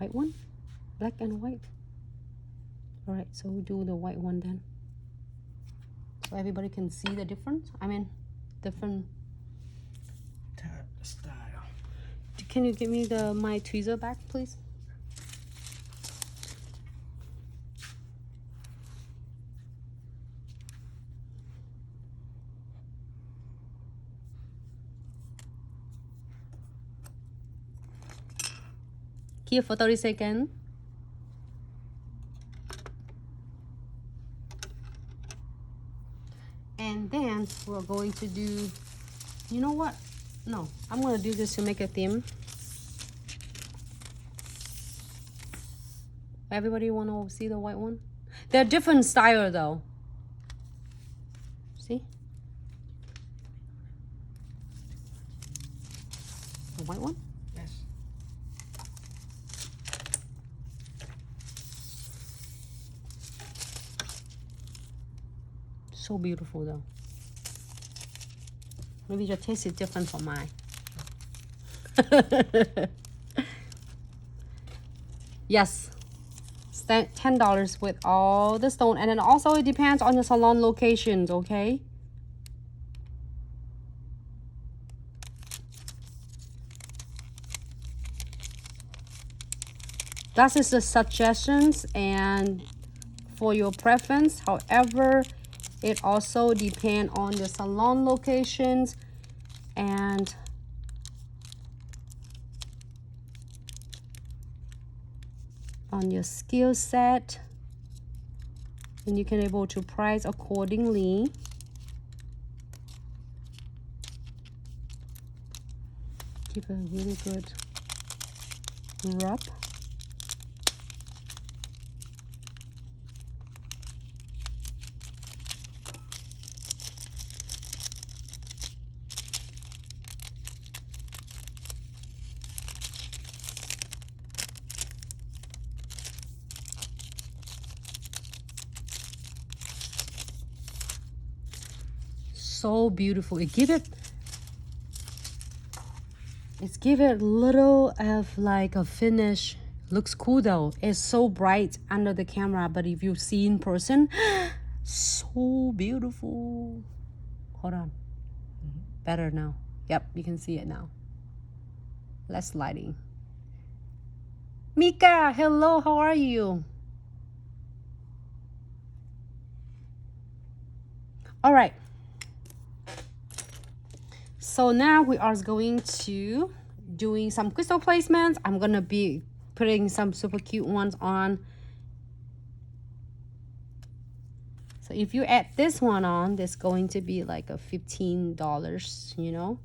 white one, black and white. All right, so we'll do the white one then, so everybody can see the difference. I mean, different style. Can you give me my tweezer back, please? Here for 30 seconds. And then we're going to do, you know what? No, I'm gonna do this to make a theme. Everybody wanna see the white one? They're different style though. See? The white one? Yes. So beautiful though. Maybe your taste is different from mine. Yes, $10 with all the stone, and then also it depends on the salon locations, okay? That is the suggestions and for your preference. However, it also depends on the salon locations and on your skill set, and you can able to price accordingly. Give a really good rub. So beautiful. It's give it a little of like a finish. Looks cool though. It's so bright under the camera, but if you see in person, so beautiful. Hold on. Better now. Yep, you can see it now. Less lighting. Mika, hello, how are you? All right. So now we are going to doing some crystal placements. I'm gonna be putting some super cute ones on. So if you add this one on, there's going to be like a $15, you know,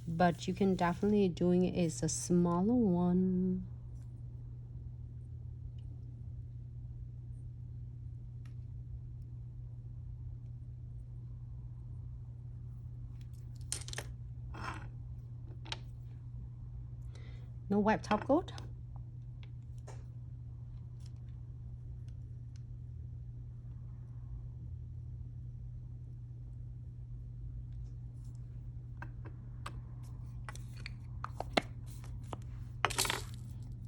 but you can definitely doing it is a smaller one. No white top coat.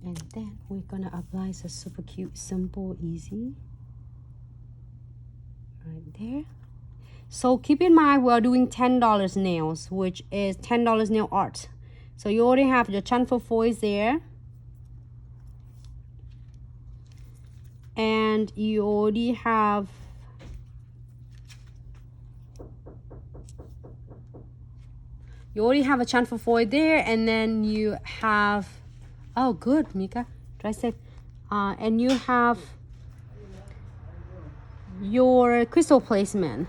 And then we're gonna apply the super cute, simple, easy. Right there. So keep in mind we're doing $10 nails, which is $10 nail art. So you already have your chamfer foils there. And you already have a chamfer foil there, and then you have, oh good, Mika, try safe. And you have your crystal placement.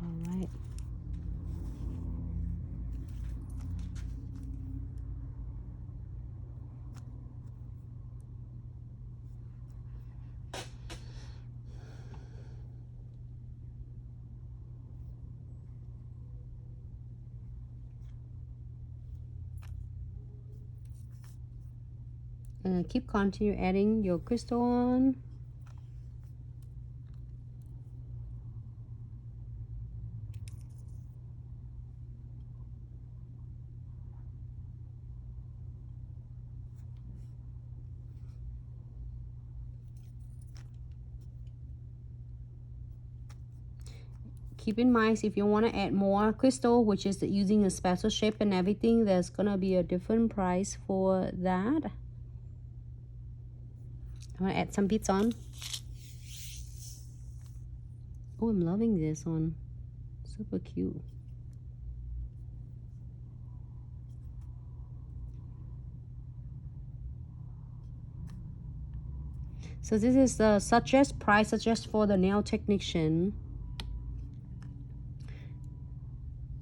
All right. and continue adding your crystal on. Keep in mind, if you want to add more crystal, which is using a special shape and everything, there's gonna be a different price for that. I'm gonna add some beads on. Oh, I'm loving this one. Super cute. So this is the price suggest for the nail technician.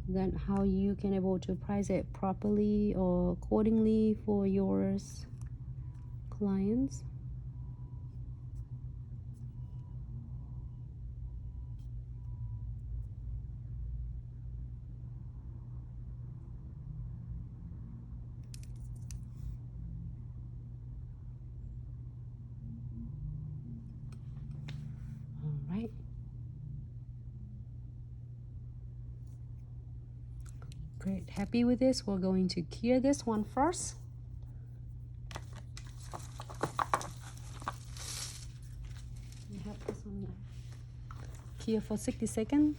Then how you can able to price it properly or accordingly for your clients. All right. Great, happy with this. We're going to cure this one first. Cure for 60 seconds.